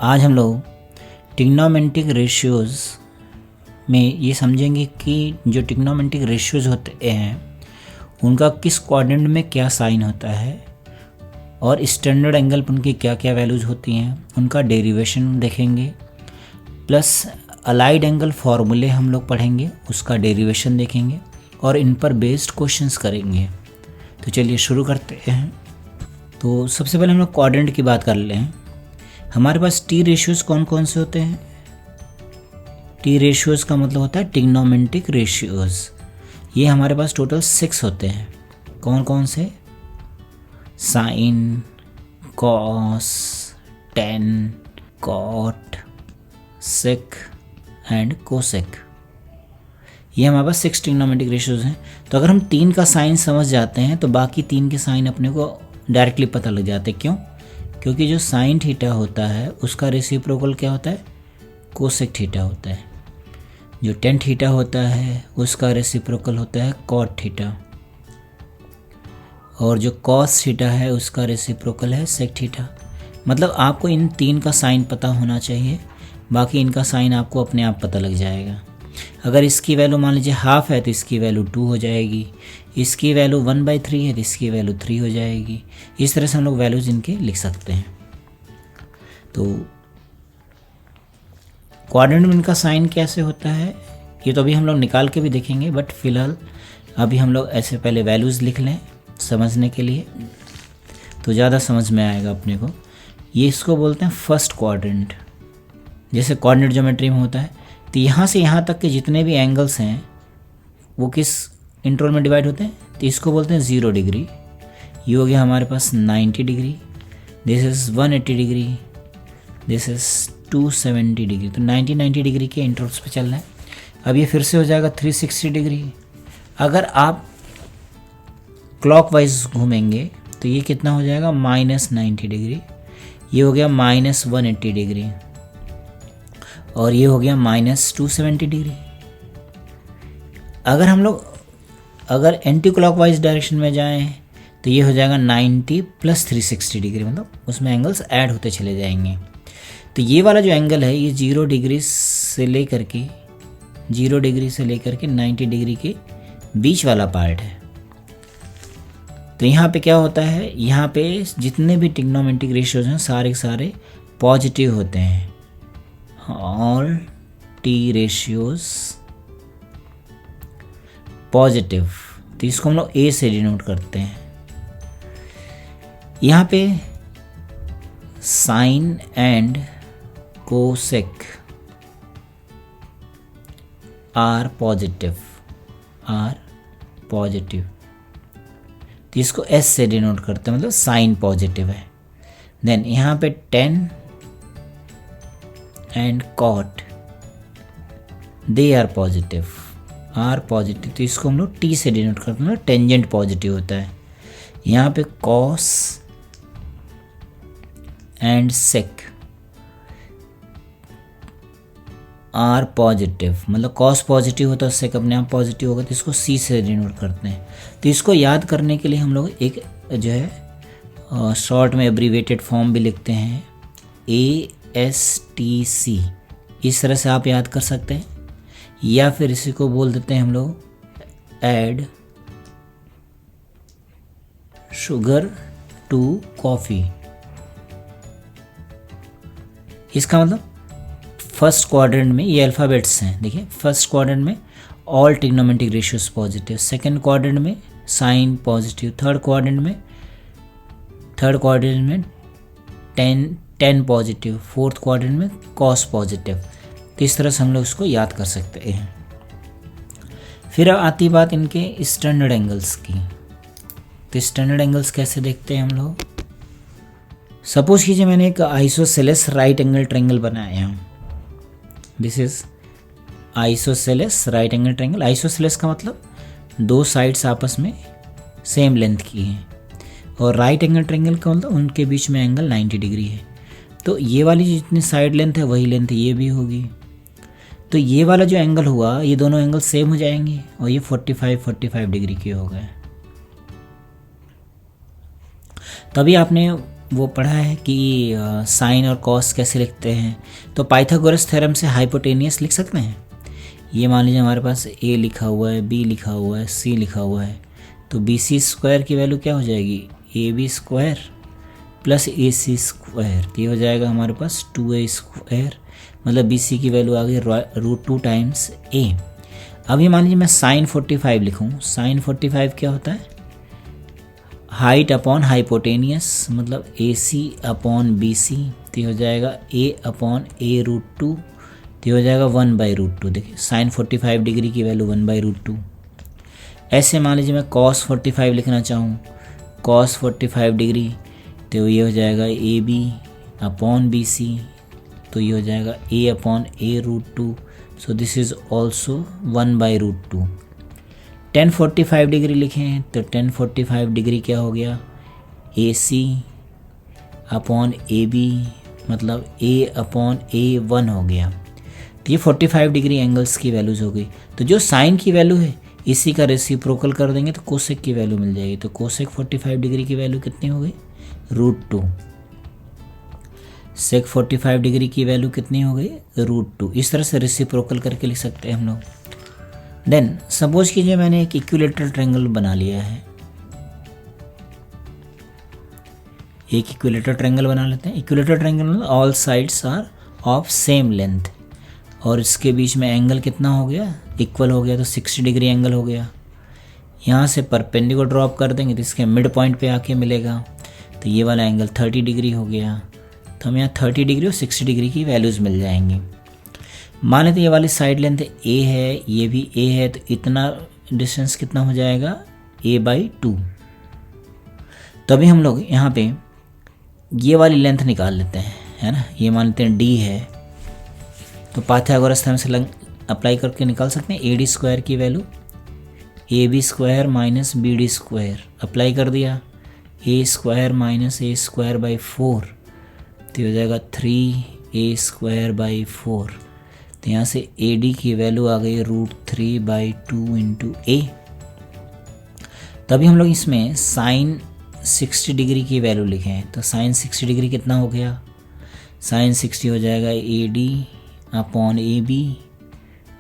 आज हम लोग ट्रिग्नोमेट्रिक रेशियोज़ में ये समझेंगे कि जो ट्रिग्नोमेट्रिक रेशियोज़ होते हैं उनका किस क्वाड्रेंट में क्या साइन होता है और स्टैंडर्ड एंगल पर उनकी क्या क्या वैल्यूज़ होती हैं, उनका डेरिवेशन देखेंगे, प्लस अलाइड एंगल फार्मूले हम लोग पढ़ेंगे, उसका डेरिवेशन देखेंगे और इन पर बेस्ड क्वेश्चंस करेंगे। तो चलिए शुरू करते हैं। तो सबसे पहले हम लोग क्वाड्रेंट की बात कर लें। हमारे पास टी रेशियोज़ कौन कौन से होते हैं? टी रेशियोज़ का मतलब होता है ट्रिग्नोमेट्रिक रेशियोज़। ये हमारे पास टोटल 6 होते हैं। कौन कौन से? Sine, cos, tan, cot, sec and cosec. ये हमारे पास 6 ट्रिग्नोमेट्रिक रेशियोज़ हैं। तो अगर हम 3 का साइन समझ जाते हैं तो बाकी 3 के साइन अपने को डायरेक्टली पता लग जाते हैं। क्यों? क्योंकि जो साइन थीटा होता है उसका रेसिप्रोकल क्या होता है? कोसेक थीटा होता है। जो टेन थीटा होता है उसका रेसिप्रोकल होता है कॉट थीटा, और जो कॉस थीटा है उसका रेसिप्रोकल है सेक थीटा। मतलब आपको इन 3 का साइन पता होना चाहिए, बाकी इनका साइन आपको अपने आप पता लग जाएगा। अगर इसकी वैल्यू मान लीजिए हाफ है तो इसकी वैल्यू 2 हो जाएगी, इसकी वैल्यू 1/3 है तो इसकी वैल्यू 3 हो जाएगी। इस तरह से हम लोग वैल्यूज़ इनके लिख सकते हैं। तो क्वाड्रेंट में इनका साइन कैसे होता है ये तो अभी हम लोग निकाल के भी देखेंगे, बट फिलहाल अभी हम लोग ऐसे पहले वैल्यूज़ लिख लें समझने के लिए, तो ज़्यादा समझ में आएगा अपने को। ये इसको बोलते हैं फर्स्ट क्वाड्रेंट। जैसे कोऑर्डिनेट ज्योमेट्री में होता है, तो यहाँ से यहाँ तक के जितने भी एंगल्स हैं वो किस इंटरवल में डिवाइड होते हैं? तो इसको बोलते हैं 0 डिग्री। ये हो गया हमारे पास 90 degree, this is 180 degree, this is 270 degree. तो 90 डिग्री के इंटरवल्स पे चल रहा है। अब ये फिर से हो जाएगा 360 डिग्री। अगर आप क्लॉकवाइज घूमेंगे तो ये कितना हो जाएगा? -90 डिग्री। ये हो गया -180 डिग्री, और ये हो गया -270 डिग्री। अगर हम लोग एंटी क्लॉकवाइज डायरेक्शन में जाएं तो ये हो जाएगा 90 + 360 डिग्री, मतलब उसमें एंगल्स ऐड होते चले जाएंगे। तो ये वाला जो एंगल है ये 0 डिग्री से लेकर के 90 डिग्री के बीच वाला पार्ट है। तो यहाँ पे क्या होता है? यहाँ पे जितने भी ट्रिग्नोमेट्रिक रेशियोज हैं सारे के सारे पॉजिटिव होते हैं। All T ratios positive. तो इसको हम लोग ए से डिनोट करते हैं। यहाँ पे sine and cosec are positive. तो इसको एस से डिनोट करते हैं, मतलब साइन पॉजिटिव है। देन यहाँ पे tan and cot they are positive. तो इसको हम लोग टी से डिनोट करते हैं, मतलब टेंजेंट पॉजिटिव होता है। यहाँ पे cos and sec are positive, मतलब कॉस पॉजिटिव होता है, सेक अपने आप पॉजिटिव होगा, तो इसको सी से डिनोट करते हैं। तो इसको याद करने के लिए हम लोग एक जो है शॉर्ट में एब्रीवेटेड फॉर्म भी लिखते हैं, ASTC। इस तरह से आप याद कर सकते हैं, या फिर इसी को बोल देते हैं हम लोग ऐड शुगर टू कॉफ़ी। इसका मतलब फर्स्ट क्वाड्रेंट में ये अल्फ़ाबेट्स हैं, देखिए फर्स्ट क्वाड्रेंट में all trigonometric ratios positive, second quadrant में साइन पॉजिटिव, थर्ड क्वाड्रेंट में टेन पॉजिटिव, फोर्थ क्वाड्रेंट में कॉस पॉजिटिव। तो इस तरह से हम लोग इसको याद कर सकते हैं। फिर आती बात इनके स्टैंडर्ड एंगल्स की। तो स्टैंडर्ड एंगल्स कैसे देखते हैं हम लोग? सपोज कीजिए मैंने एक आइसोसेलेस राइट एंगल ट्रायंगल बनाया है। This is isosceles right angle triangle. Isosceles का मतलब 2 साइड्स आपस में सेम लेंथ की हैं, और राइट एंगल ट्रायंगल का मतलब उनके बीच में एंगल 90 डिग्री है। तो ये वाली जितनी साइड लेंथ है वही लेंथ ये भी होगी। तो ये वाला जो एंगल हुआ, ये दोनों एंगल सेम हो जाएंगे, और ये 45 डिग्री के हो गए। तभी आपने वो पढ़ा है कि साइन और कॉस कैसे लिखते हैं। तो पाइथागोरस थ्योरम से हाइपोटेनियस लिख सकते हैं। ये मान लीजिए हमारे पास ए लिखा हुआ है, बी लिखा हुआ है, सी लिखा हुआ है, तो बी सी स्क्वायर की वैल्यू क्या हो जाएगी, A B square plus A C square. ये हो जाएगा हमारे पास 2a स्क्वायर, मतलब बी सी की वैल्यू आ गई √2 टाइम्स ए। अभी मान लीजिए मैं साइन 45 लिखूँ। साइन 45 क्या होता है, हाइट अपॉन हाइपोटेनियस, मतलब ए सी अपॉन बी सी। तो हो जाएगा a अपॉन a√2, तो हो जाएगा 1/√2। देखिए साइन 45 डिग्री की वैल्यू 1/√2। ऐसे मान लीजिए मैं कॉस 45 लिखना चाहूँ, कॉस 45 डिग्री, तो ये हो जाएगा A B upon B C, तो ये हो जाएगा a upon a√2। So this is also 1/√2। tan 45 degree लिखें तो tan 45 डिग्री क्या हो गया, A C upon A B, मतलब a अपॉन a1 हो गया। तो ये 45 डिग्री एंगल्स की वैल्यूज़ हो गई। तो जो साइन की वैल्यू है इसी का रेसिप्रोकल कर देंगे तो कोसेक की वैल्यू मिल जाएगी। तो कोसेक 45 डिग्री की वैल्यू कितनी हो गई, √2। सेक 45 डिग्री की वैल्यू कितनी हो गई, √2। इस तरह से रेसिप्रोकल करके लिख सकते हैं हम लोग। देन सपोज कीजिए मैंने एक इक्विलेटरल ट्रायंगल बना लिया है। एक इक्विलेटरल ट्रायंगल बना लेते हैं। इक्विलेटरल ट्रायंगल में all sides are of same length, और इसके बीच में एंगल कितना हो गया, इक्वल हो गया, तो 60 डिग्री एंगल हो गया। यहाँ से परपेंडिकुलर ड्रॉप कर देंगे तो इसके मिड पॉइंट पे आके मिलेगा, तो ये वाला एंगल 30 डिग्री हो गया। तो हमें यहाँ 30 डिग्री और 60 डिग्री की वैल्यूज़ मिल जाएंगी। मान लेते ये वाली साइड लेंथ ए है, ये भी ए है, तो इतना डिस्टेंस कितना हो जाएगा, a/2। तो अभी हम लोग यहाँ पे ये वाली लेंथ निकाल लेते हैं, है ना। ये मान लेते हैं d है, तो पाइथागोरस थ्योरम से अप्लाई करके निकाल सकते हैं AD स्क्वायर की value, AB square minus BD square. Apply कर दिया, a square minus a square by 4, तो हो जाएगा 3a स्क्वायर बाई 4। तो यहाँ से AD की वैल्यू आ गई √3/2 इंटू a। तभी हम लोग इसमें साइन 60 डिग्री की वैल्यू लिखें, तो साइन 60 डिग्री कितना हो गया, साइन 60 हो जाएगा AD upon AB,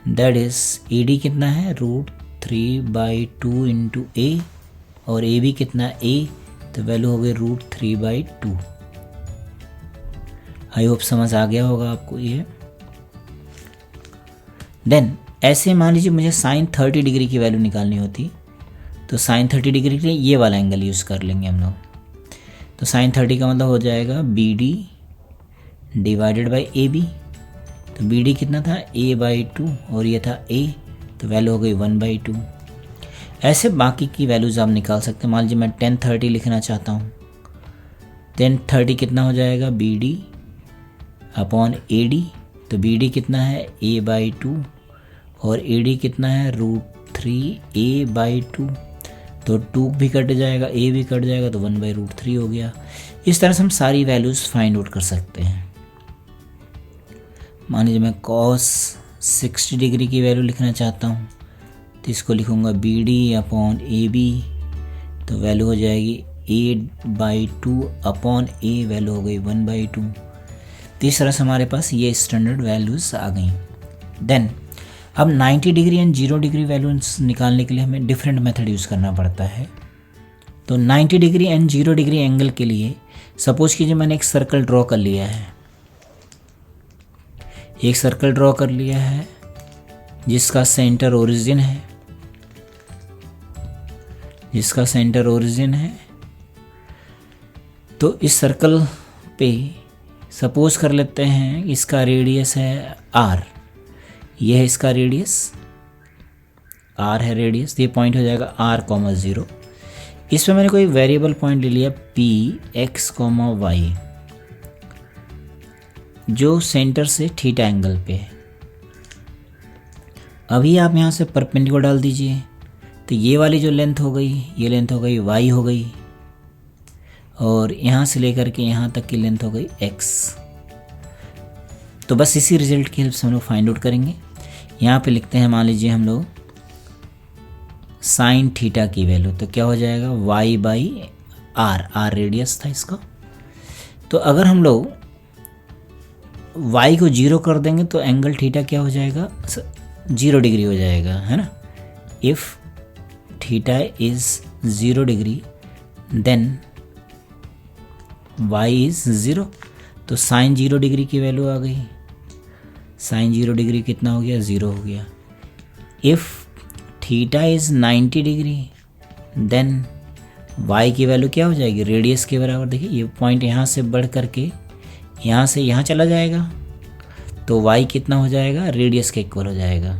that is AD कितना है, √3/2 इंटू a, और AB कितना a, तो वैल्यू हो गई √3/2। आई होप समझ आ गया होगा आपको ये। देन ऐसे मान लीजिए मुझे साइन 30 डिग्री की वैल्यू निकालनी होती, तो साइन 30 डिग्री के लिए ये वाला एंगल यूज़ कर लेंगे हम लोग। तो साइन 30 का मतलब हो जाएगा BD डिवाइडेड बाई AB। तो BD कितना था, a/2, और ये था a, तो वैल्यू हो गई 1/2। ऐसे बाकी की वैल्यूज़ आप निकाल सकते हैं। मान लीजिए मैं tan 30 लिखना चाहता हूँ, tan 30 कितना हो जाएगा, BD अपॉन AD। तो BD कितना है, a/2, और AD कितना है, √3a/2। तो 2 भी कट जाएगा, a भी कट जाएगा, तो 1/√3 हो गया। इस तरह से हम सारी वैल्यूज़ फाइंड आउट कर सकते हैं। मान लीजिए मैं cos 60 डिग्री की वैल्यू लिखना चाहता हूँ, तो इसको लिखूँगा BD अपॉन AB, तो वैल्यू हो जाएगी a/2 अपॉन a, वैल्यू हो गई 1/2। तो इस तरह से हमारे पास ये स्टैंडर्ड वैल्यूज़ आ गई। देन अब 90 डिग्री एंड 0 डिग्री वैल्यूज निकालने के लिए हमें डिफरेंट मेथड यूज़ करना पड़ता है। तो 90 डिग्री एंड 0 डिग्री एंगल के लिए सपोज कीजिए मैंने एक सर्कल ड्रॉ कर लिया है, एक सर्कल ड्रॉ कर लिया है जिसका सेंटर ओरिजिन है, जिसका सेंटर ओरिजिन है। तो इस सर्कल पे सपोज कर लेते हैं इसका रेडियस है r, ये है इसका रेडियस, r है रेडियस, ये पॉइंट हो जाएगा r,0। इस पे मैंने कोई वेरिएबल पॉइंट ले लिया p x, y, जो सेंटर से थीटा एंगल पे है। अभी आप यहाँ से परपेंडिकुलर डाल दीजिए, तो ये वाली जो लेंथ हो गई, ये लेंथ हो गई y हो गई, और यहाँ से लेकर के यहाँ तक की लेंथ हो गई x। तो बस इसी रिजल्ट की हेल्प से हम लोग फाइंड आउट करेंगे। यहाँ पे लिखते हैं, मान लीजिए हम लोग साइन थीटा की वैल्यू, तो क्या हो जाएगा y/r, r रेडियस था इसका, तो अगर हम लोग y को 0 कर देंगे तो एंगल थीटा क्या हो जाएगा, 0 डिग्री हो जाएगा, है ना। If theta is 0 degree then y is 0, तो साइन 0 डिग्री की वैल्यू आ गई। साइन 0 डिग्री कितना हो गया, 0 हो गया। If theta is 90 degree then y की वैल्यू क्या हो जाएगी, रेडियस के बराबर। देखिए ये पॉइंट यहाँ से बढ़ करके यहाँ से यहाँ चला जाएगा, तो y कितना हो जाएगा, रेडियस के इक्वल हो जाएगा।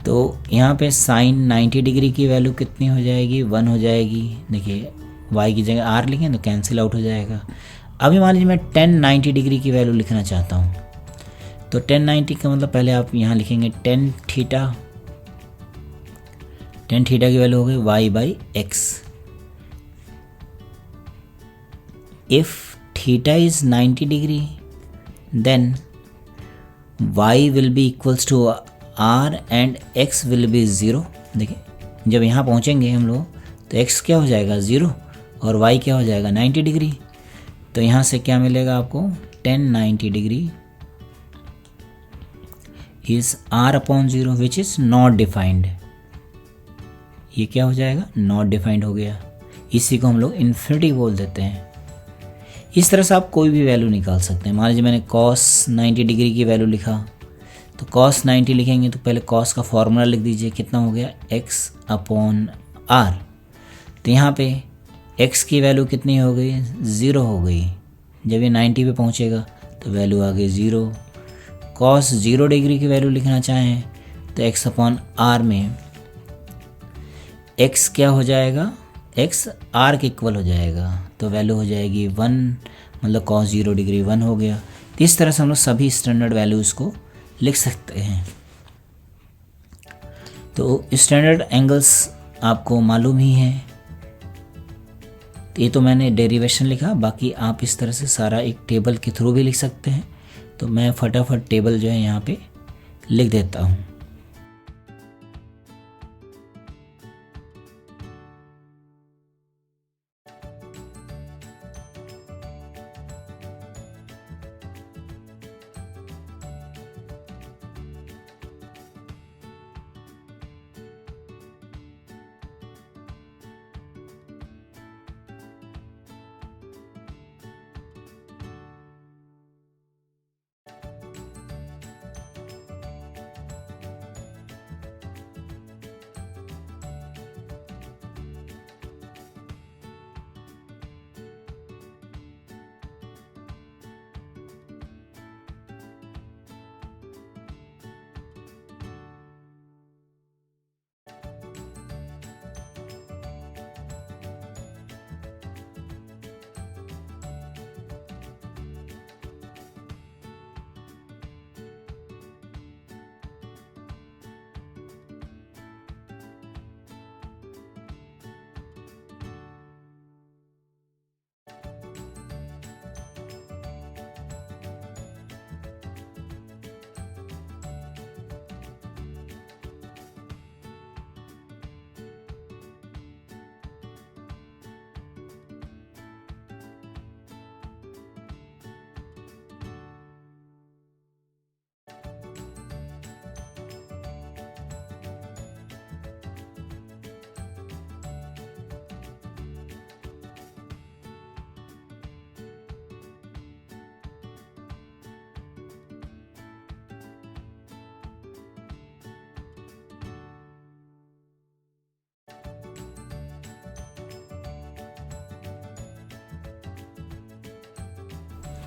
तो यहाँ पे साइन 90 डिग्री की वैल्यू कितनी हो जाएगी, 1 हो जाएगी। देखिए y की जगह r लिखें तो कैंसिल आउट हो जाएगा। अभी मान लीजिए मैं 1090 डिग्री की वैल्यू लिखना चाहता हूँ, तो 1090 का मतलब पहले आप यहाँ लिखेंगे टेन थीटा की वैल्यू हो गई y by X. If theta is 90 degree then y will be equals to r and x will be 0। देखिए जब यहाँ पहुँचेंगे हम लोग तो x क्या हो जाएगा, 0, और y क्या हो जाएगा, 90 डिग्री। तो यहाँ से क्या मिलेगा आपको, 1090 degree is r upon 0 which is not defined. ये क्या हो जाएगा, नॉट डिफाइंड हो गया। इसी को हम लोग इन्फिनिटी बोल देते हैं। इस तरह से आप कोई भी वैल्यू निकाल सकते हैं। मान लीजिए मैंने cos 90 डिग्री की वैल्यू लिखा, तो cos 90 लिखेंगे तो पहले cos का फॉर्मूला लिख दीजिए, कितना हो गया, x अपॉन r। तो यहाँ पे x की वैल्यू कितनी हो गई, 0 हो गई। जब ये 90 पे पहुँचेगा तो वैल्यू आ गई 0। cos 0 डिग्री की वैल्यू लिखना चाहें तो x अपॉन r में x क्या हो जाएगा, x r के इक्वल हो जाएगा, तो वैल्यू हो जाएगी 1, मतलब cos 0 डिग्री 1 हो गया। तो इस तरह से हम लोग सभी स्टैंडर्ड वैल्यूज़ को लिख सकते हैं। तो स्टैंडर्ड एंगल्स आपको मालूम ही है। ये तो मैंने डेरिवेशन लिखा, बाकी आप इस तरह से सारा एक टेबल के थ्रू भी लिख सकते हैं। तो मैं फटाफट टेबल जो है यहाँ पे लिख देता हूँ।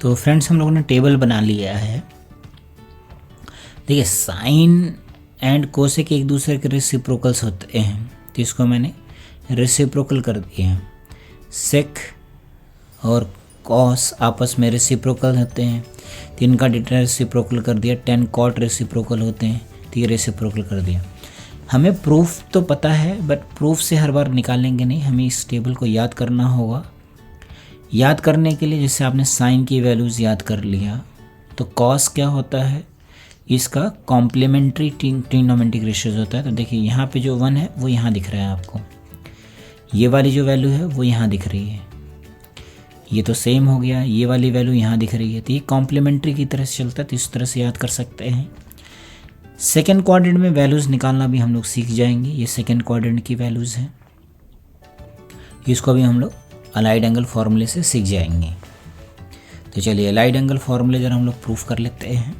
तो फ्रेंड्स हम लोगों ने टेबल बना लिया है। देखिए साइन एंड कोसेक एक दूसरे के रेसिप्रोकल्स होते हैं, तो इसको मैंने रेसिप्रोकल कर दिए हैं। सेक और कॉस आपस में रेसिप्रोकल होते हैं, तो इनका डेटा रेसिप्रोकल कर दिया। टेन कॉट रेसिप्रोकल होते हैं, तो ये रेसिप्रोकल कर दिया। हमें प्रूफ तो पता है, बट प्रूफ से हर बार निकालेंगे नहीं, हमें इस टेबल को याद करना होगा। याद करने के लिए जैसे आपने साइन की वैल्यूज़ याद कर लिया, तो कॉस क्या होता है, इसका कॉम्प्लीमेंट्री ट्रिग्नोमेट्रिक रेशियोज होता है। तो देखिए यहाँ पे जो 1 है वो यहाँ दिख रहा है आपको, ये वाली जो वैल्यू है वो यहाँ दिख रही है, ये तो सेम हो गया, ये वाली वैल्यू यहाँ दिख रही है, तो ये कॉम्प्लीमेंट्री की तरह से चलता है, तो इस तरह से याद कर सकते हैं। सेकेंड क्वाड्रेंट में वैल्यूज़ निकालना भी हम लोग सीख जाएंगे। ये सेकेंड क्वाड्रेंट की वैल्यूज़ हैं, इसको भी हम लोग अलाइड एंगल फॉर्मूले से सीख जाएंगे। तो चलिए अलाइड एंगल फॉर्मूले जरा हम लोग प्रूफ कर लेते हैं।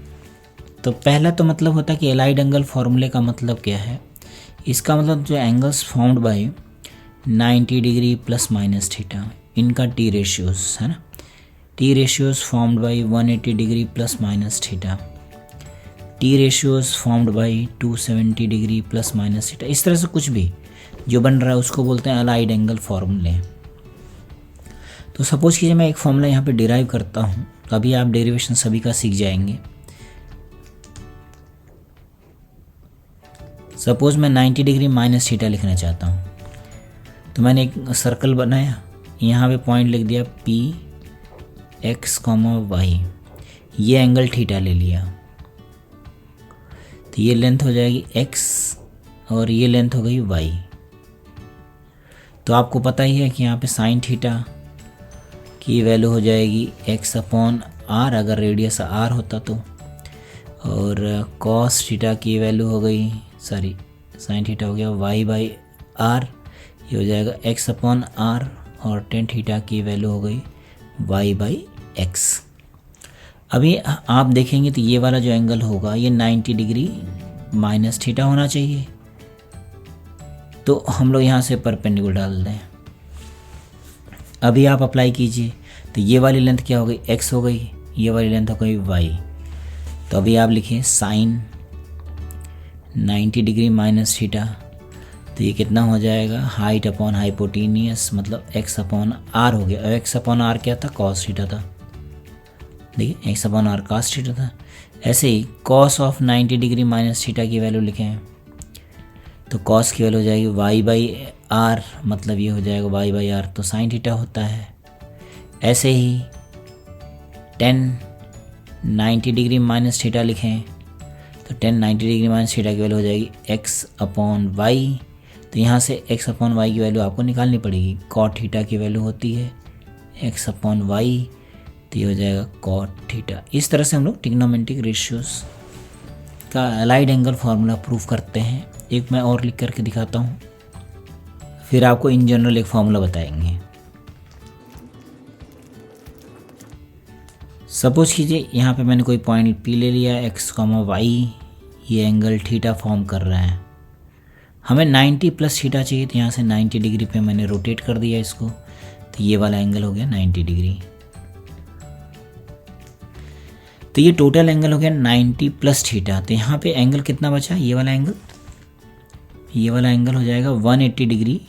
तो पहला तो मतलब होता है कि अलाइड एंगल फॉर्मूले का मतलब क्या है। इसका मतलब जो angles formed by 90 degree plus minus theta, इनका टी रेशियोज है ना, T ratios formed by 180 degree plus minus theta, T ratios formed by 270 degree plus minus theta, इस तरह से कुछ भी जो बन रहा है उसको बोलते हैं अलाइड एंगल फॉर्मूले। तो सपोज कीजिए मैं एक फॉर्मूला यहाँ पे डिराइव करता हूँ, तो अभी आप डेरिवेशन सभी का सीख जाएंगे। सपोज मैं 90 डिग्री माइनस थीटा लिखना चाहता हूँ, तो मैंने एक सर्कल बनाया, यहाँ पे पॉइंट लिख दिया पी एक्स कॉमा वाई, ये एंगल थीटा ले लिया, तो ये लेंथ हो जाएगी एक्स और ये लेंथ हो गई वाई। तो आपको पता ही है कि यहाँ पे साइन थीटा की वैल्यू हो जाएगी एक्स अपॉन आर, अगर रेडियस आर होता तो, और कॉस थीटा की वैल्यू हो गई, सॉरी साइन थीटा हो गया वाई बाई आर, ये हो जाएगा एक्स अपॉन आर, और टेन थीटा की वैल्यू हो गई वाई बाई एक्स। अभी आप देखेंगे तो ये वाला जो एंगल होगा ये 90 डिग्री माइनस थीटा होना चाहिए, तो हम लोग यहाँ से परपेंडिकुलर डाल दें। अभी आप अप्लाई कीजिए, तो ये वाली लेंथ क्या हो गई एक्स हो गई, ये वाली लेंथ हो गई वाई। तो अभी आप लिखिए साइन 90 डिग्री माइनस थीटा, तो ये कितना हो जाएगा हाइट अपॉन हाइपोटेनियस, मतलब एक्स अपॉन आर हो गया। एक्स अपॉन आर क्या था, कॉस थीटा था, देखिए x upon r cos theta था। ऐसे ही cos of 90 degree minus theta की वैल्यू लिखें, तो कॉस की वैल्यू हो जाएगी वाई बाई आर, मतलब ये हो जाएगा वाई बाई आर, तो साइन थीटा होता है। ऐसे ही 90 डिग्री माइनस थीटा लिखें, तो 90 डिग्री माइनस थीटा की वैल्यू हो जाएगी एक्स अपॉन वाई, तो यहाँ से एक्स अपॉन वाई की वैल्यू आपको निकालनी पड़ेगी। कॉट थीटा की वैल्यू होती है एक्स अपॉन वाई, तो ये हो जाएगा कॉट थीटा। इस तरह से हम लोग ट्रिग्नोमेट्रिक रेशियोज का अलाइड एंगल फार्मूला प्रूफ करते हैं। एक मैं और लिख करके दिखाता हूँ, फिर आपको इन जनरल एक फार्मूला बताएंगे। सपोज कीजिए यहाँ पे मैंने कोई पॉइंट पी ले लिया, एक्स कॉमा वाई, ये एंगल थीटा फॉर्म कर रहा है। हमें 90 प्लस थीटा चाहिए, तो यहाँ से 90 डिग्री पे मैंने रोटेट कर दिया इसको, तो ये वाला एंगल हो गया 90 डिग्री। तो ये टोटल एंगल हो गया 90 प्लस थीटा। तो यहाँ पे एंगल कितना बचा, ये वाला एंगल, ये वाला एंगल हो जाएगा 180 degree,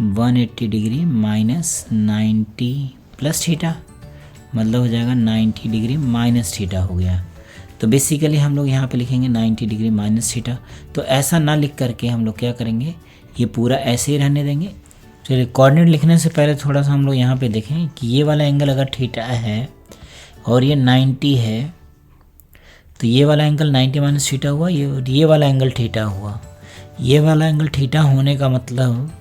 180 degree minus 90 plus theta, मतलब हो जाएगा 90 डिग्री माइनस थीटा हो गया। तो बेसिकली हम लोग यहाँ पे लिखेंगे 90 डिग्री माइनस थीटा। तो ऐसा ना लिख करके हम लोग क्या करेंगे, ये पूरा ऐसे ही रहने देंगे। चलिए कोऑर्डिनेट लिखने से पहले थोड़ा सा हम लोग यहाँ पे देखें कि ये वाला एंगल अगर थीटा है और ये 90 है, तो ये वाला एंगल 90 माइनस थीटा हुआ, ये वाला एंगल थीटा हुआ। ये वाला एंगल थीटा होने का मतलब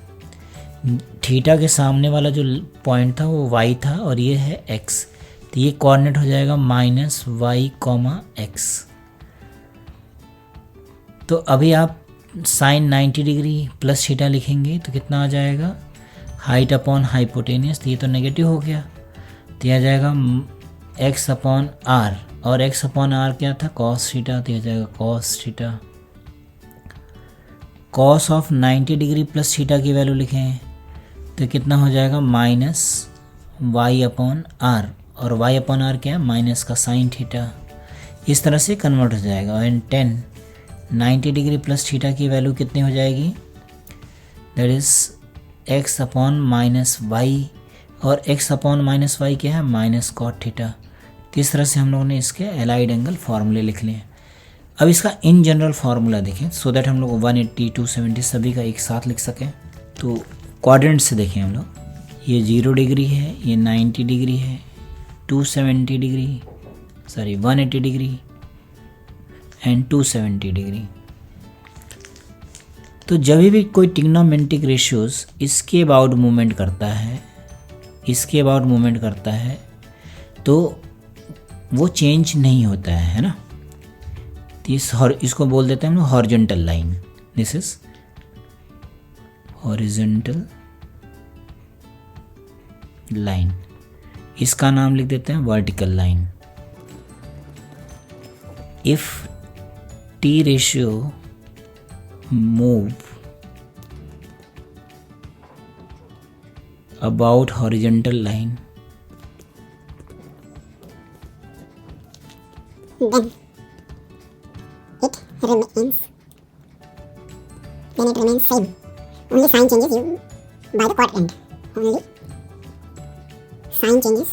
थीटा के सामने वाला जो पॉइंट था वो वाई था और ये है एक्स, तो ये कोऑर्डिनेट हो जाएगा माइनस वाई कॉमा एक्स। तो अभी आप साइन 90 डिग्री प्लस थीटा लिखेंगे तो कितना आ जाएगा, हाइट अपॉन हाइपोटेनियस, तो ये तो नेगेटिव हो गया, तो यह आ जाएगा एक्स अपॉन आर, और एक्स अपॉन आर क्या था, कॉस थीटा, तो यह आ जाएगा cos theta. Cos of 90 degree plus theta की वैल्यू लिखें तो कितना हो जाएगा, माइनस वाई अपॉन आर, और वाई अपॉन आर क्या है, माइनस का साइन थीटा। इस तरह से कन्वर्ट हो जाएगा। एंड 90 डिग्री प्लस थीटा की वैल्यू कितनी हो जाएगी, that is X upon minus Y, और एक्स अपॉन माइनस वाई क्या है, माइनस कॉट थीटा। तो इस तरह से हम लोगों ने इसके अलाइड एंगल फार्मूले लिख लिए। अब इसका इन जनरल फार्मूला देखें, सो दैट हम लोग 180 270 सभी का एक साथ लिख सकें। तो क्वाड्रेंट से देखें हम लोग, ये 0 डिग्री है, ये 90 डिग्री है, 270 degree, sorry 180 degree and 270 degree. तो जब भी कोई ट्रिग्नोमेट्रिक रेशियोज इसके अबाउट मूवमेंट करता है इसके अबाउट मूवमेंट करता है तो वो चेंज नहीं होता है ना। तो इसको बोल देते हैं हम horizontal line. This is horizontal line. इसका नाम लिख देते हैं vertical line. If T ratio move about horizontal line, then it remains same. Only sign changes you by the quadrant. Only sign changes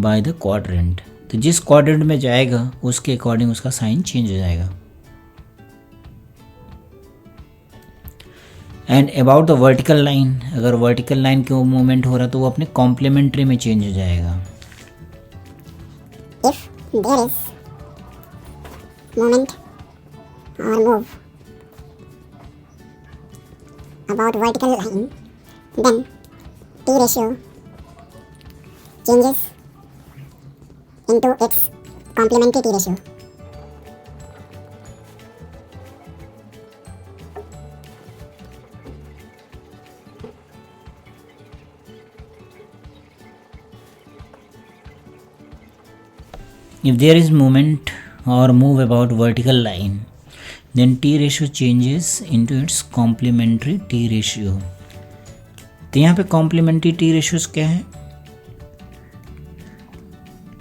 by the quadrant। तो जिस quadrant में जाएगा उसके अकॉर्डिंग उसका साइन चेंज हो जाएगा। And about the vertical line, अगर vertical line के मूवमेंट हो रहा तो वो अपने कॉम्प्लीमेंट्री में चेंज हो जाएगा। If there is moment or move about vertical line, then T ratio changes into its complementary T ratio. If there is movement or move about vertical line, then T ratio changes into its complementary T ratio। तो यहाँ पे complementary T ratios क्या है?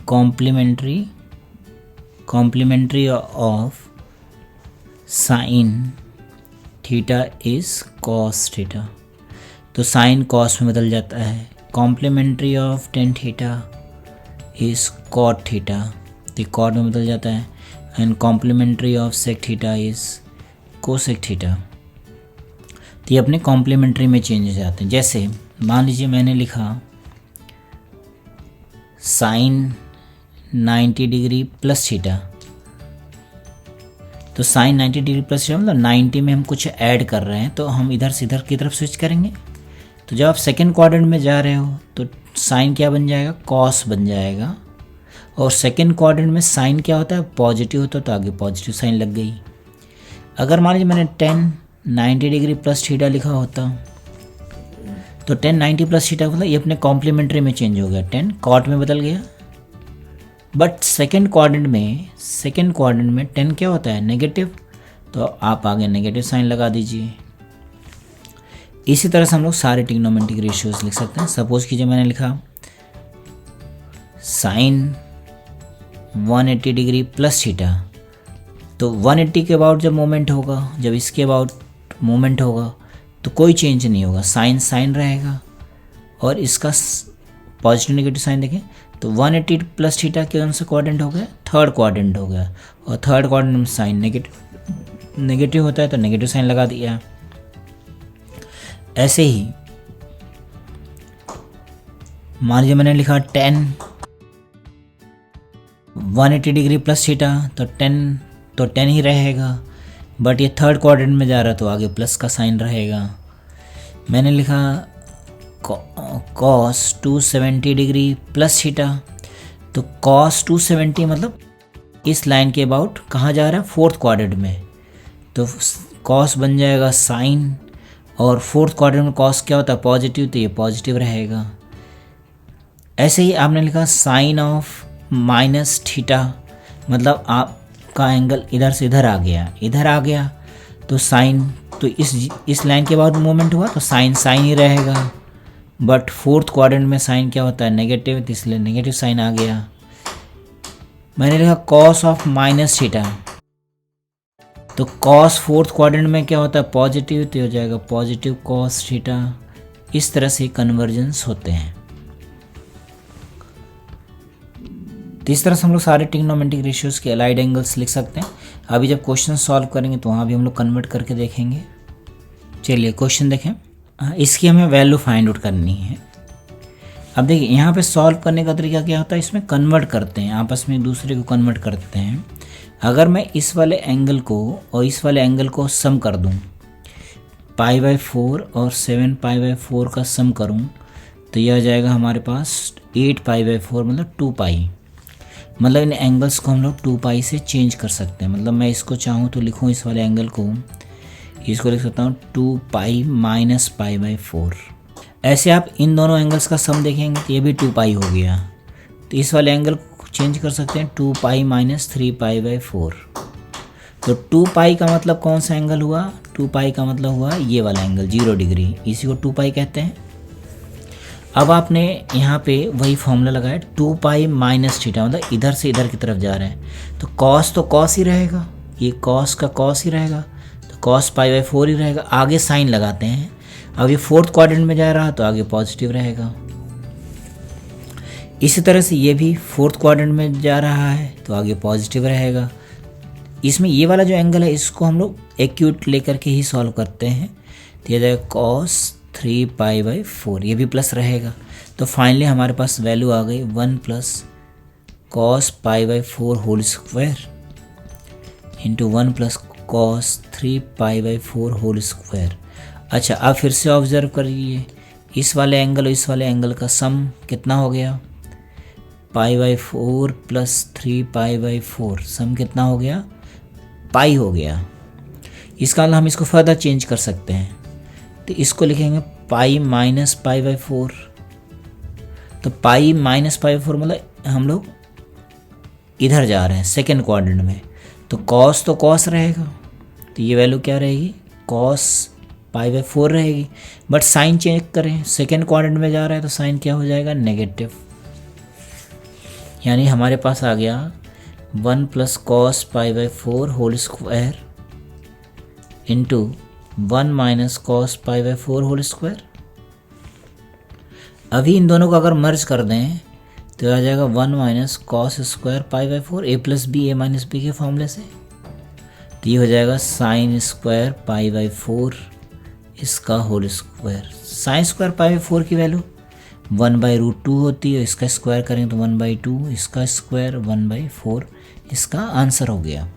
complementary of sin theta is cos theta। तो sin cos में बदल जाता है। complementary of tan theta is cot theta, तो कॉट में बदल जाता है। And complementary of sec theta is cosec theta. तो ये अपने कॉम्प्लीमेंट्री में चेंज हो जाते हैं। जैसे मान लीजिए मैंने लिखा साइन 90 डिग्री प्लस थीटा, तो साइन 90 डिग्री प्लस थीटा मतलब 90 में हम कुछ ऐड कर रहे हैं, तो हम इधर से इधर की तरफ स्विच करेंगे। तो जब आप सेकेंड क्वाड्रेंट में जा रहे हो तो साइन क्या बन जाएगा? कॉस बन जाएगा। और सेकेंड क्वाड्रेंट में साइन क्या होता है? पॉजिटिव होता है, तो आगे पॉजिटिव साइन लग गई। अगर मान लीजिए मैंने 10 90 डिग्री प्लस थीटा लिखा होता तो 10 90 प्लस थीटा मतलब ये अपने कॉम्प्लीमेंट्री में चेंज हो गया, 10 कॉट में बदल गया। बट सेकेंड क्वाड्रेंट में 10 क्या होता है? नेगेटिव, तो आप आगे नेगेटिव साइन लगा दीजिए। इसी तरह से हम लोग सारे ट्रिग्नोमेट्रिक रेशियोज लिख सकते हैं। सपोज कीजिए मैंने लिखा साइन 180 डिग्री प्लस थीटा, तो 180 के अबाउट जब मोमेंट होगा, जब इसके अबाउट मोमेंट होगा तो कोई चेंज नहीं होगा, साइन साइन रहेगा। और इसका पॉजिटिव नेगेटिव साइन देखें तो 180 प्लस थीटा कौन सा क्वाड्रेंट हो गया? थर्ड क्वाड्रेंट हो गया। और थर्ड क्वाड्रेंट में साइन नेगेटिव होता है तो नेगेटिव साइन लगा दिया। ऐसे ही मान लीजिए मैंने लिखा 180 डिग्री प्लस थीटा, तो 10 ही रहेगा। बट ये थर्ड क्वाड्रेंट में जा रहा है तो आगे प्लस का साइन रहेगा। मैंने लिखा कॉस 270 डिग्री प्लस थीटा, तो कॉस 270 मतलब इस लाइन के अबाउट कहाँ जा रहा है? फोर्थ क्वाड्रेंट में, तो कॉस बन जाएगा साइन। और फोर्थ क्वाड्रेंट में कॉस क्या होता है? पॉजिटिव, तो ये पॉजिटिव रहेगा। ऐसे ही आपने लिखा साइन ऑफ माइनस थीटा, मतलब आपका एंगल इधर से इधर आ गया, तो साइन, तो इस लाइन के बाद मोमेंट हुआ तो साइन साइन ही रहेगा। बट फोर्थ क्वाड्रेंट में साइन क्या होता है? नेगेटिव, तो इसलिए नेगेटिव साइन आ गया। मैंने लिखा कॉस ऑफ माइनस थीटा, तो कॉस फोर्थ क्वाड्रेंट में क्या होता है? पॉजिटिव, तो हो जाएगा पॉजिटिव कॉस थीटा। इस तरह से कन्वर्जेंस होते हैं। तो इस तरह से हम लोग सारे ट्रिग्नोमेट्रिक रेशियोज के अलाइड एंगल्स लिख सकते हैं। अभी जब क्वेश्चन सॉल्व करेंगे तो वहाँ भी हम लोग कन्वर्ट करके देखेंगे। चलिए क्वेश्चन देखें। इसकी हमें वैल्यू फाइंड आउट करनी है। अब देखिए यहाँ पे सॉल्व करने का तरीका क्या होता है, इसमें कन्वर्ट करते हैं, आपस में एक दूसरे को कन्वर्ट करते हैं। अगर मैं इस वाले एंगल को और इस वाले एंगल को सम कर दूँ, π/4 और 7π/4 का सम करूँ, तो यह आ जाएगा हमारे पास 8π/4 मतलब 2π। मतलब इन एंगल्स को हम लोग 2π से चेंज कर सकते हैं। मतलब मैं इसको चाहूँ तो लिखूँ इस वाले एंगल को, इसको लिख सकता हूँ 2π - π/4। ऐसे आप इन दोनों एंगल्स का सम देखेंगे तो ये भी 2π हो गया। तो इस वाले एंगल को चेंज कर सकते हैं 2π - 3π/4। तो 2π का मतलब कौन सा एंगल हुआ? 2π का मतलब हुआ ये वाला एंगल 0 डिग्री, इसी को 2π कहते हैं। अब आपने यहाँ पे वही फॉर्मूला लगाया 2π - थीटा, मतलब इधर से इधर की तरफ जा रहे हैं तो कॉस तो कॉस ही रहेगा, ये कॉस का कॉस ही रहेगा, तो cos π/4 ही रहेगा। आगे साइन लगाते हैं, अब ये फोर्थ क्वाड्रेंट में जा रहा तो आगे पॉजिटिव रहेगा। इसी तरह से ये भी फोर्थ क्वाड्रेंट में जा रहा है तो आगे पॉजिटिव रहेगा। इसमें ये वाला जो एंगल है इसको हम लोग एक्यूट लेकर के ही सॉल्व करते हैं, तो ये जाएगा cos 3π/4, ये भी प्लस रहेगा। तो फाइनली हमारे पास वैल्यू आ गई 1 + cos π/4 whole square into 1 + cos 3π/4 whole square. अच्छा, अब फिर से ऑब्जर्व करिए, इस वाले एंगल और इस वाले एंगल का सम कितना हो गया? π/4 + 3π/4 सम कितना हो गया? पाई हो गया। इसका मतलब हम इसको फर्दर चेंज कर सकते हैं, तो इसको लिखेंगे π - π/4। तो π - π/4 मतलब हम लोग इधर जा रहे हैं सेकेंड क्वाड्रेंट में, तो कॉस तो कॉस रहेगा, तो ये वैल्यू क्या रहेगी? cos π/4 रहेगी। बट साइन चेक करें, सेकेंड क्वाड्रेंट में जा रहा है तो साइन क्या हो जाएगा? नेगेटिव। यानी हमारे पास आ गया 1 + cos π/4 whole square into 1 - cos π/4 whole square. अभी इन दोनों को अगर मर्ज कर दें तो आ जाएगा 1 - cos square π/4 a + b a - b के फॉर्मूले से। तो ये हो जाएगा sin स्क्वायर π/4 इसका होल स्क्वायर। sin स्क्वायर π/4 की वैल्यू 1/√2 होती है, इसका स्क्वायर करेंगे तो 1/2, इसका स्क्वायर 1/4, इसका आंसर हो गया।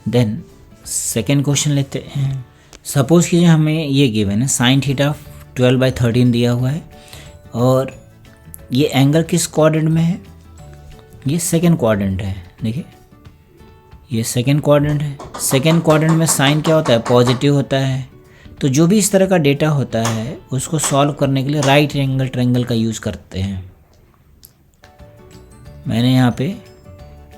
देन सेकेंड क्वेश्चन लेते हैं। सपोज कीजिए हमें ये गिवन है sin थीटा 12/13 दिया हुआ है और ये एंगल किस क्वाड्रेंट में है? ये सेकेंड क्वाड्रेंट है। देखिए ये सेकेंड क्वाड्रेंट है। सेकेंड क्वाड्रेंट में साइन क्या होता है? पॉजिटिव होता है। तो जो भी इस तरह का डेटा होता है उसको सॉल्व करने के लिए राइट एंगल ट्रायंगल का यूज़ करते हैं। मैंने यहाँ पे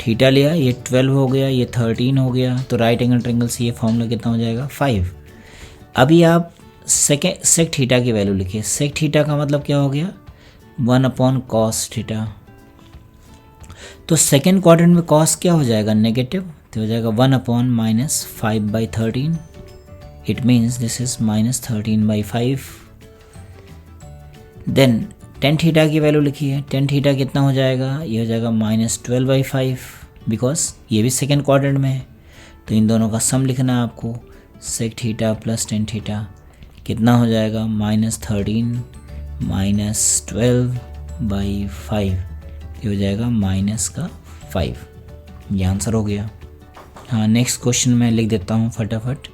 थीटा लिया, ये 12 हो गया, ये 13 हो गया, तो राइट एंगल ट्रायंगल से ये फॉर्मूला कितना हो जाएगा? 5। अभी आप सेक थीटा की वैल्यू लिखिए। सेक थीटा का मतलब क्या हो गया? 1/cos theta. तो सेकेंड क्वाड्रेंट में cos क्या हो जाएगा? नेगेटिव, तो हो जाएगा 1/- 5/13। It means this is -13/5। Then tan theta की वैल्यू लिखिए। टेन थीटा कितना हो जाएगा? ये हो जाएगा -12/5, बिकॉज ये भी सेकेंड क्वाड्रेंट में है। तो इन दोनों का सम लिखना है आपको। सेक थीटा + टेन थीटा कितना हो जाएगा? -13 - 12/5, ये हो जाएगा -5। ये आंसर हो गया। हाँ, नेक्स्ट क्वेश्चन मैं लिख देता हूँ फटाफट।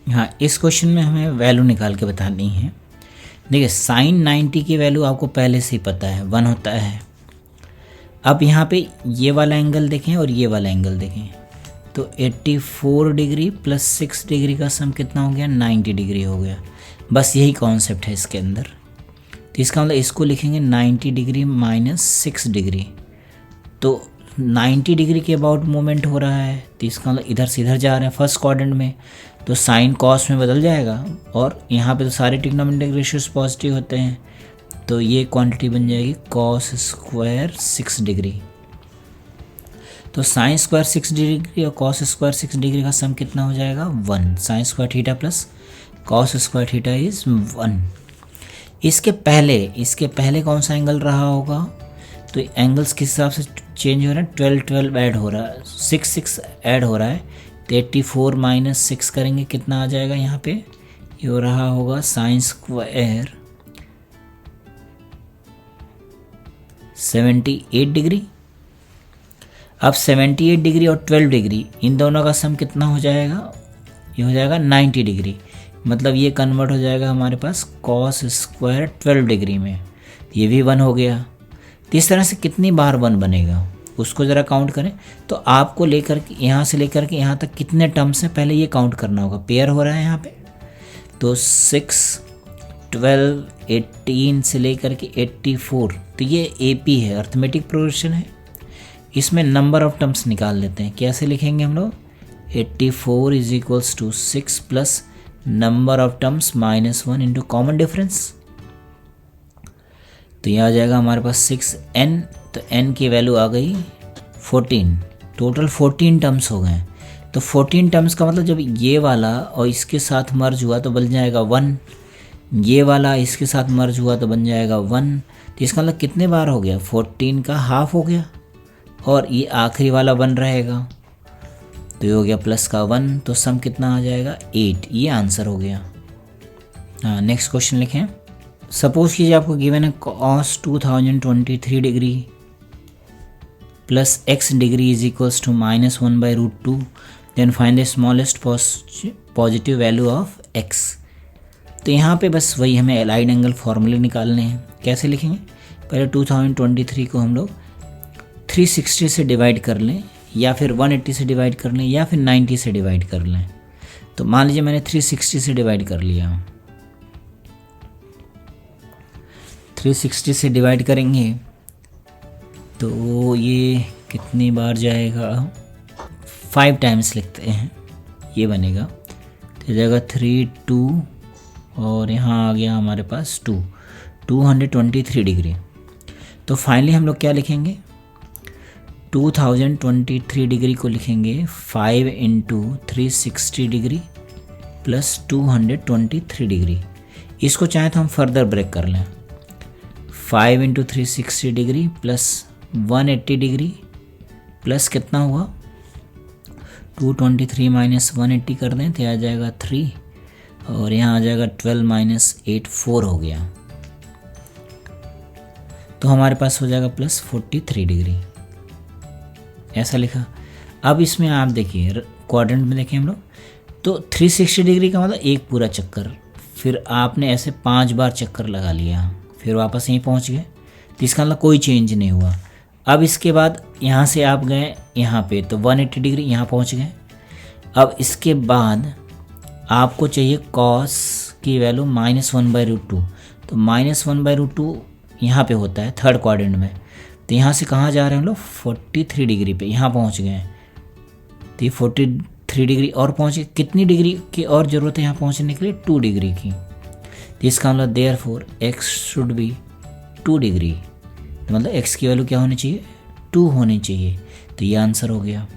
हाँ, इस क्वेश्चन में हमें वैल्यू निकाल के बतानी है। देखिए sin 90 की वैल्यू आपको पहले से ही पता है 1 होता है। अब यहाँ पे ये वाला एंगल देखें और ये वाला एंगल देखें, तो 84 डिग्री + 6 डिग्री का सम कितना हो गया? 90 डिग्री हो गया। बस यही कॉन्सेप्ट है इसके अंदर। तो इसका मतलब इसको लिखेंगे 90 डिग्री - 6 डिग्री, तो 90 डिग्री के अबाउट मूवमेंट हो रहा है, तो इसका मतलब इधर से इधर जा रहे हैं फर्स्ट क्वाड्रेंट में, तो साइन कॉस में बदल जाएगा। और यहाँ पे तो सारे ट्रिग्नोमेट्रिक रेशियोज पॉजिटिव होते हैं, तो ये क्वांटिटी बन जाएगी cos स्क्वायर 6 डिग्री। तो साइन स्क्वायर 6 डिग्री और cos स्क्वायर 6 डिग्री का सम कितना हो जाएगा? 1। Sine square theta + cos square theta is 1। इसके पहले कौन सा एंगल रहा होगा? तो एंगल्स किस हिसाब से चेंज हो रहा है? 12 ऐड हो रहा है, 6 ऐड हो रहा है, तो 84 - 6 करेंगे कितना आ जाएगा? यहाँ पे ये हो रहा होगा साइन स्क्वायर 78 डिग्री। अब 78 डिग्री और 12 डिग्री इन दोनों का सम कितना हो जाएगा? ये हो जाएगा 90 डिग्री। मतलब ये कन्वर्ट हो जाएगा हमारे पास cos स्क्वायर 12 डिग्री में। ये भी 1 हो गया। तो इस तरह से कितनी बार 1 बनेगा उसको ज़रा काउंट करें। तो आपको लेकर के यहाँ से लेकर के यहाँ तक कितने टर्म्स हैं पहले ये काउंट करना होगा। पेयर हो रहा है यहाँ पे, तो 6, 12, 18 से लेकर के 84, तो ये AP है, अर्थमेटिक प्रोग्रेशन है। इसमें नंबर ऑफ टर्म्स निकाल लेते हैं। कैसे लिखेंगे हम लोग, 84 is equals to 6 plus number of terms -1 into common difference. तो ये आ जाएगा हमारे पास 6n, तो n की वैल्यू आ गई 14। टोटल 14 टर्म्स हो गए। तो 14 टर्म्स का मतलब जब ये वाला और इसके साथ मर्ज हुआ तो बन जाएगा 1, ये वाला इसके साथ मर्ज हुआ तो बन जाएगा 1। तो इसका मतलब कितने बार हो गया, 14 का हाफ हो गया, और ये आखिरी वाला 1 रहेगा, तो ये हो गया प्लस का 1, तो सम कितना आ जाएगा 8। ये आंसर हो गया। हाँ, नेक्स्ट क्वेश्चन लिखें। सपोज कीजिए आपको गिवन है cos 2023 degree plus x degree is equals to -1/√2, then find the smallest positive value of x। तो यहाँ पे बस वही हमें अलाइड एंगल फॉर्मूले निकालने हैं। कैसे लिखेंगे, पहले 2023 को हम लोग 360 से डिवाइड कर लें, या फिर 180 से डिवाइड कर लें, या फिर 90 से डिवाइड कर लें। तो मान लीजिए मैंने 360 से डिवाइड कर लिया। 360 से डिवाइड करेंगे तो ये कितनी बार जाएगा, 5 टाइम्स लिखते हैं, ये बनेगा। तो जाएगा 3, 2 और यहाँ आ गया हमारे पास 2, 223 डिग्री। तो फाइनली हम लोग क्या लिखेंगे, 2023 डिग्री को लिखेंगे 5 इंटू 360 डिग्री प्लस 223 डिग्री। इसको चाहे तो हम फर्दर ब्रेक कर लें, 5 into 360 degree plus 180 degree plus कितना हुआ 223 माइनस 180 कर दें तो आ जाएगा 3, और यहाँ आ जाएगा 12 माइनस 8 4 हो गया। तो हमारे पास हो जाएगा प्लस 43 डिग्री, ऐसा लिखा। अब इसमें आप देखिए क्वाड्रेंट में देखें हम लोग, तो 360 डिग्री का मतलब एक पूरा चक्कर, फिर आपने ऐसे 5 बार चक्कर लगा लिया, फिर वापस यहीं पहुंच गए, तो इसका मतलब कोई चेंज नहीं हुआ। अब इसके बाद यहाँ से आप गए यहाँ पे तो 180 डिग्री यहाँ पहुँच गए। अब इसके बाद आपको चाहिए कॉस की वैल्यू -1/√2, तो -1/√2 यहाँ पे होता है थर्ड क्वाड्रेंट में। तो यहाँ से कहाँ जा रहे हैं हम लोग, 43 डिग्री पे यहाँ पहुँच गए। तो ये 43 डिग्री और पहुँचे, कितनी डिग्री की और ज़रूरत है यहाँ पहुँचने के लिए, 2 डिग्री की। तो इसका मतलब therefore x should be 2 degree, तो मतलब x की वैल्यू क्या होनी चाहिए, 2 होनी चाहिए। तो ये आंसर हो गया।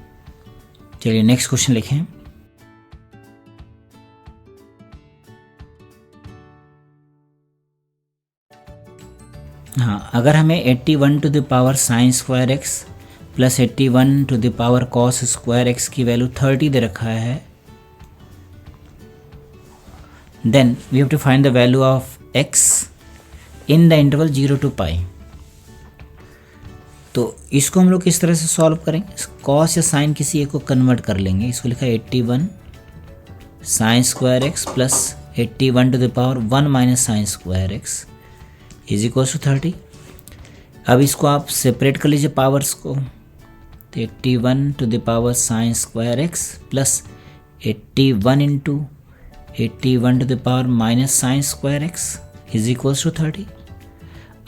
चलिए नेक्स्ट क्वेश्चन लिखें। हाँ, अगर हमें 81 to the power sin square x plus 81 to the power cos square x की वैल्यू 30 दे रखा है, then we have to find the value of x in the interval 0 to π। तो इसको हम लोग किस तरह से सॉल्व करेंगे, cos या sin किसी एक को कन्वर्ट कर लेंगे। इसको लिखा है 81 sin square x plus 81 to the power 1 minus sin square x is equal to 30। अब इसको आप सेपरेट कर लीजिए पावर्स को, तो 81 to the power sin square x plus 81 into 81 to the power minus sin square x is equal to 30।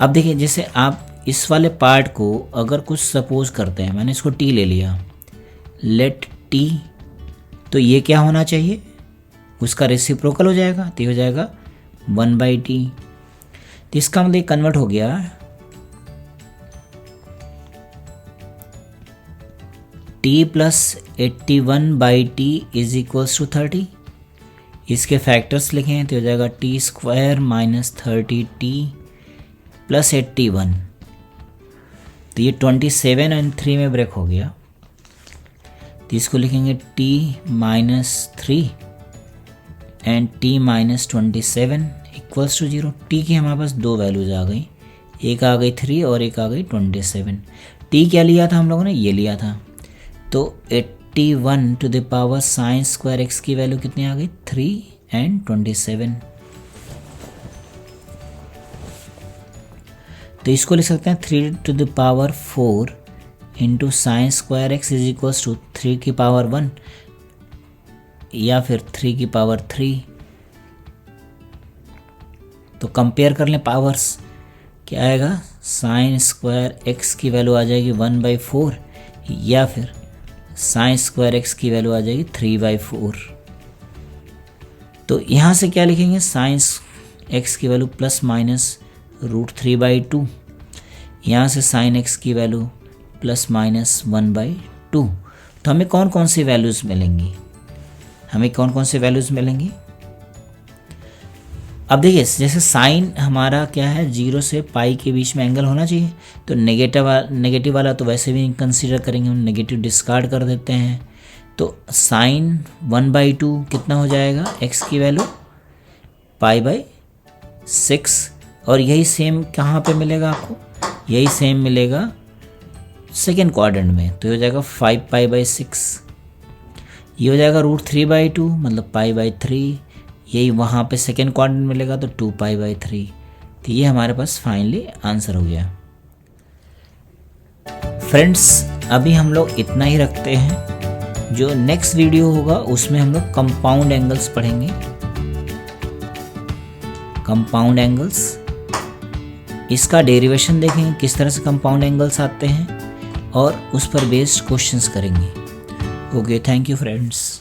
अब देखिए जैसे आप इस वाले पार्ट को अगर कुछ सपोज करते हैं, मैंने इसको t ले लिया, लेट t, तो ये क्या होना चाहिए, उसका रेसिप्रोकल हो जाएगा, तो ये हो जाएगा 1/t। तो इसका मतलब कन्वर्ट हो गया t plus 81/t is equals to 30। इसके फैक्टर्स लिखें तो हो जाएगा t square minus 30t plus 81। तो ये 27 एंड 3 में ब्रेक हो गया, तो इसको लिखेंगे t minus 3 and t minus 27 equals to 0। t की हमारे पास 2 वैल्यूज आ गई, एक आ गई 3 और एक आ गई 27। t क्या लिया था हम लोगों ने, ये लिया था। तो 81 to the power sin square x की वैल्यू कितनी आ गई, 3 एंड 27। तो इसको लिख सकते हैं 3 to the power 4 into sine square X is equals to 3 की पावर 1 या फिर 3 की पावर 3। तो कंपेयर कर लें पावर्स, क्या आएगा, साइन स्क्वायर एक्स की वैल्यू आ जाएगी 1/4 या फिर साइन स्क्वायर एक्स की वैल्यू आ जाएगी 3/4। तो यहाँ से क्या लिखेंगे, साइन एक्स की वैल्यू प्लस माइनस √3/2, यहाँ से साइन एक्स की वैल्यू प्लस माइनस 1/2। तो हमें कौन कौन सी वैल्यूज़ मिलेंगी, अब देखिए जैसे साइन हमारा क्या है 0 से पाई के बीच में एंगल होना चाहिए, तो नेगेटिव वाला तो वैसे भी कंसीडर करेंगे, हम नेगेटिव डिस्कार्ड कर देते हैं। तो साइन 1/2 कितना हो जाएगा, एक्स की वैल्यू π/6, और यही सेम कहाँ पे मिलेगा आपको, यही सेम मिलेगा सेकेंड क्वाड्रेंट में, तो ये हो जाएगा 5π/6, ये हो जाएगा √3/2 मतलब π/3, यही वहाँ पे सेकेंड क्वाड्रेंट मिलेगा तो 2π/3। तो ये हमारे पास फाइनली आंसर हो गया। फ्रेंड्स अभी हम लोग इतना ही रखते हैं, जो नेक्स्ट वीडियो होगा उसमें हम लोग कंपाउंड एंगल्स पढ़ेंगे, कंपाउंड एंगल्स, इसका डेरिवेशन देखेंगे किस तरह से कंपाउंड एंगल्स आते हैं और उस पर बेस्ड क्वेश्चंस करेंगे। Okay, thank you friends.